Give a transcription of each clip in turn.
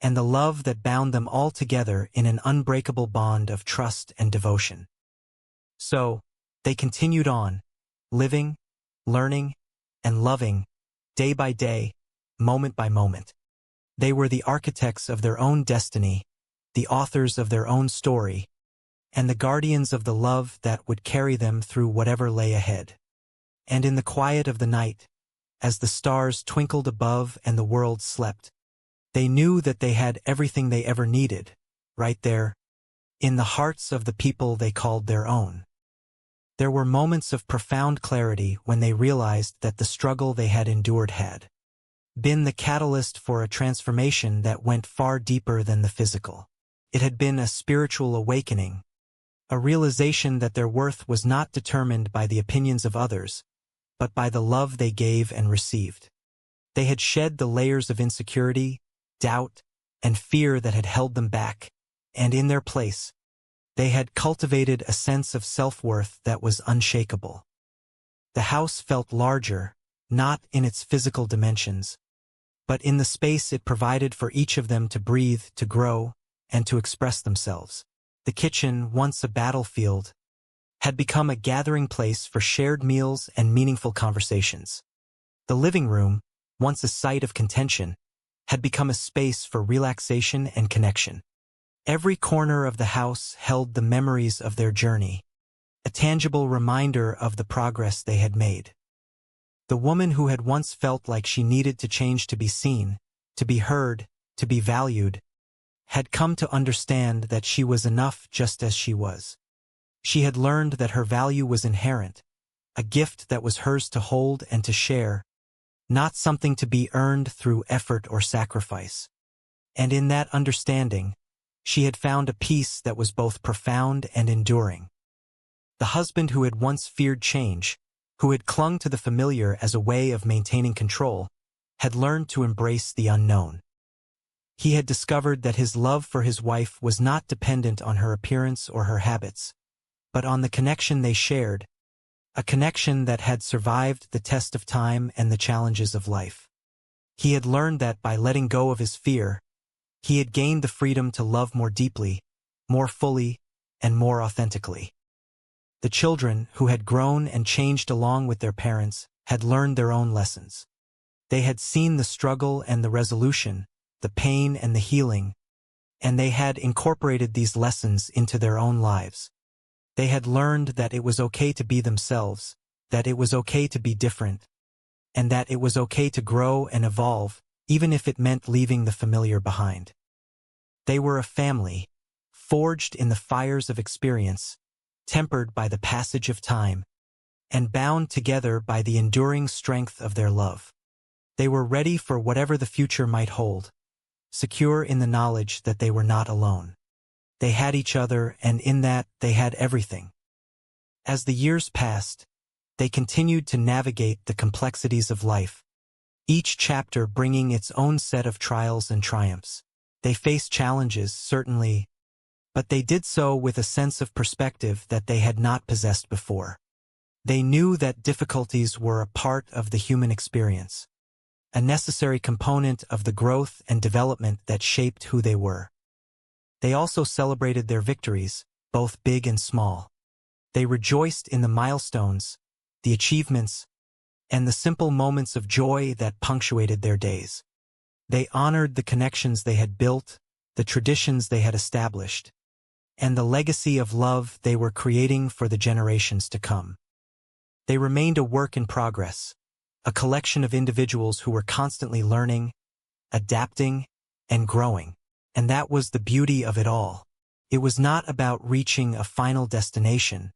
and the love that bound them all together in an unbreakable bond of trust and devotion. So, they continued on, living, learning, and loving, day by day, moment by moment. They were the architects of their own destiny, the authors of their own story, and the guardians of the love that would carry them through whatever lay ahead. And in the quiet of the night, as the stars twinkled above and the world slept, they knew that they had everything they ever needed, right there, in the hearts of the people they called their own. There were moments of profound clarity when they realized that the struggle they had endured had been the catalyst for a transformation that went far deeper than the physical. It had been a spiritual awakening, a realization that their worth was not determined by the opinions of others, but by the love they gave and received. They had shed the layers of insecurity, doubt, and fear that had held them back, and in their place, they had cultivated a sense of self-worth that was unshakable. The house felt larger, not in its physical dimensions, but in the space it provided for each of them to breathe, to grow, and to express themselves. The kitchen, once a battlefield, had become a gathering place for shared meals and meaningful conversations. The living room, once a site of contention, had become a space for relaxation and connection. Every corner of the house held the memories of their journey, a tangible reminder of the progress they had made. The woman who had once felt like she needed to change to be seen, to be heard, to be valued, had come to understand that she was enough just as she was. She had learned that her value was inherent, a gift that was hers to hold and to share, not something to be earned through effort or sacrifice. And in that understanding, she had found a peace that was both profound and enduring. The husband who had once feared change, who had clung to the familiar as a way of maintaining control, had learned to embrace the unknown. He had discovered that his love for his wife was not dependent on her appearance or her habits, but on the connection they shared, a connection that had survived the test of time and the challenges of life. He had learned that by letting go of his fear, he had gained the freedom to love more deeply, more fully, and more authentically. The children, who had grown and changed along with their parents, had learned their own lessons. They had seen the struggle and the resolution, the pain and the healing, and they had incorporated these lessons into their own lives. They had learned that it was okay to be themselves, that it was okay to be different, and that it was okay to grow and evolve, even if it meant leaving the familiar behind. They were a family, forged in the fires of experience, tempered by the passage of time, and bound together by the enduring strength of their love. They were ready for whatever the future might hold, secure in the knowledge that they were not alone. They had each other, and in that, they had everything. As the years passed, they continued to navigate the complexities of life, each chapter bringing its own set of trials and triumphs. They faced challenges, certainly, but they did so with a sense of perspective that they had not possessed before. They knew that difficulties were a part of the human experience, a necessary component of the growth and development that shaped who they were. They also celebrated their victories, both big and small. They rejoiced in the milestones, the achievements, and the simple moments of joy that punctuated their days. They honored the connections they had built, the traditions they had established, and the legacy of love they were creating for the generations to come. They remained a work in progress, a collection of individuals who were constantly learning, adapting, and growing. And that was the beauty of it all. It was not about reaching a final destination,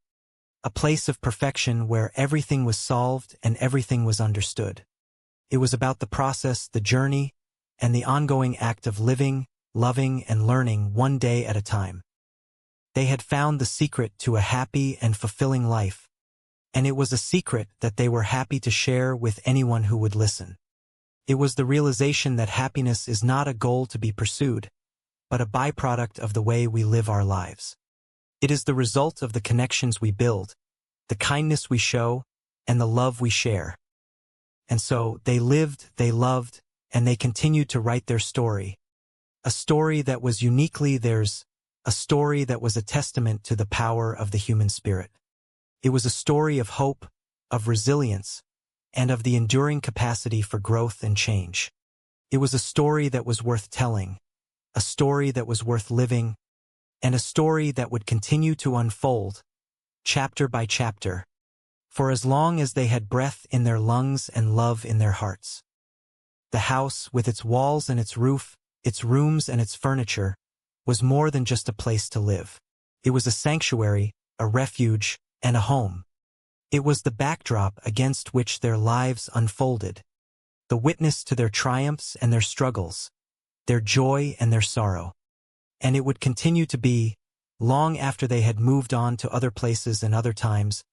a place of perfection where everything was solved and everything was understood. It was about the process, the journey, and the ongoing act of living, loving, and learning one day at a time. They had found the secret to a happy and fulfilling life, and it was a secret that they were happy to share with anyone who would listen. It was the realization that happiness is not a goal to be pursued, but a byproduct of the way we live our lives. It is the result of the connections we build, the kindness we show, and the love we share. And so, they lived, they loved, and they continued to write their story, A story that was uniquely theirs, a story that was a testament to the power of the human spirit. It was a story of hope, of resilience, and of the enduring capacity for growth and change. It was a story that was worth telling, a story that was worth living, and a story that would continue to unfold, chapter by chapter, for as long as they had breath in their lungs and love in their hearts. The house, with its walls and its roof, its rooms and its furniture, was more than just a place to live. It was a sanctuary, a refuge, and a home. It was the backdrop against which their lives unfolded, the witness to their triumphs and their struggles, their joy and their sorrow. And it would continue to be, long after they had moved on to other places and other times,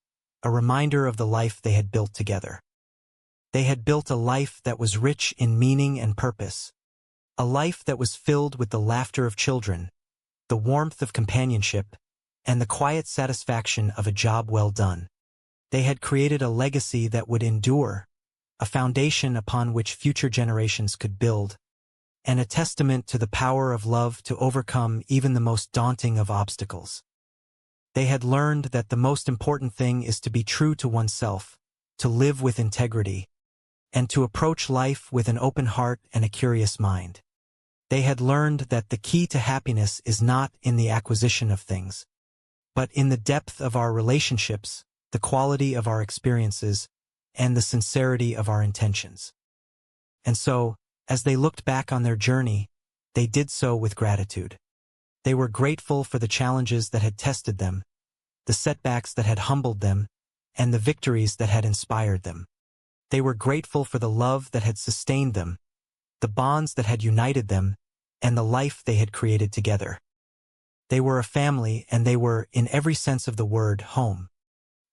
a reminder of the life they had built together. They had built a life that was rich in meaning and purpose, a life that was filled with the laughter of children, the warmth of companionship, and the quiet satisfaction of a job well done. They had created a legacy that would endure, a foundation upon which future generations could build, and a testament to the power of love to overcome even the most daunting of obstacles. They had learned that the most important thing is to be true to oneself, to live with integrity, and to approach life with an open heart and a curious mind. They had learned that the key to happiness is not in the acquisition of things, but in the depth of our relationships, the quality of our experiences, and the sincerity of our intentions. And so, as they looked back on their journey, they did so with gratitude. They were grateful for the challenges that had tested them, the setbacks that had humbled them, and the victories that had inspired them. They were grateful for the love that had sustained them, the bonds that had united them, and the life they had created together. They were a family, and they were, in every sense of the word, home.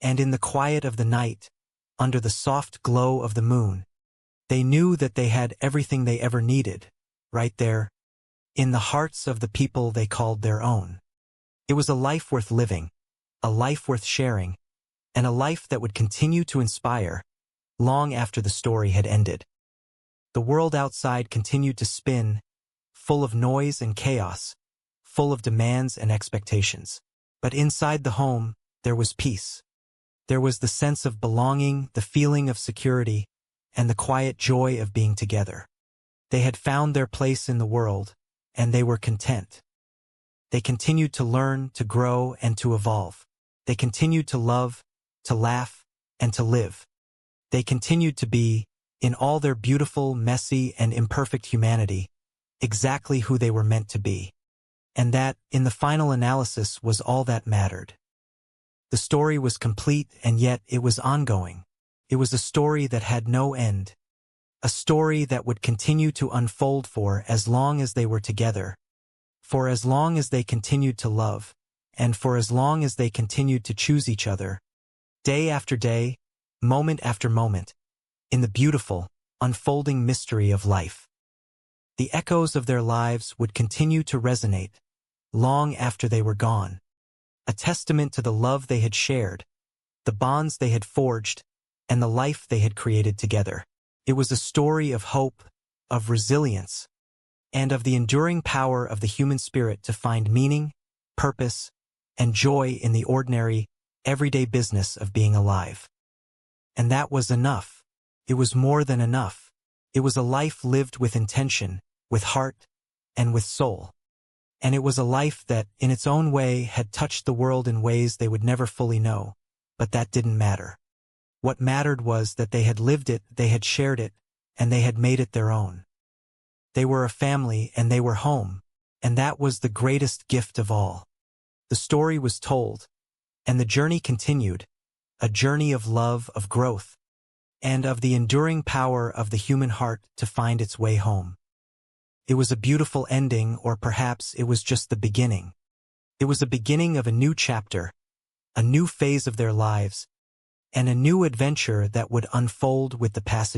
And in the quiet of the night, under the soft glow of the moon, they knew that they had everything they ever needed, right there, in the hearts of the people they called their own. It was a life worth living, a life worth sharing, and a life that would continue to inspire, long after the story had ended. The world outside continued to spin, full of noise and chaos, full of demands and expectations. But inside the home, there was peace. There was the sense of belonging, the feeling of security, and the quiet joy of being together. They had found their place in the world, and they were content. They continued to learn, to grow, and to evolve. They continued to love, to laugh, and to live. They continued to be, in all their beautiful, messy, and imperfect humanity, exactly who they were meant to be. And that, in the final analysis, was all that mattered. The story was complete, and yet it was ongoing. It was a story that had no end. A story that would continue to unfold for as long as they were together, for as long as they continued to love, and for as long as they continued to choose each other, day after day, moment after moment, in the beautiful, unfolding mystery of life. The echoes of their lives would continue to resonate, long after they were gone, a testament to the love they had shared, the bonds they had forged, and the life they had created together. It was a story of hope, of resilience, and of the enduring power of the human spirit to find meaning, purpose, and joy in the ordinary, everyday business of being alive. And that was enough. It was more than enough. It was a life lived with intention, with heart, and with soul. And it was a life that, in its own way, had touched the world in ways they would never fully know, but that didn't matter. What mattered was that they had lived it, they had shared it, and they had made it their own. They were a family, and they were home, and that was the greatest gift of all. The story was told, and the journey continued, a journey of love, of growth, and of the enduring power of the human heart to find its way home. It was a beautiful ending, or perhaps it was just the beginning. It was the beginning of a new chapter, a new phase of their lives, and a new adventure that would unfold with the passage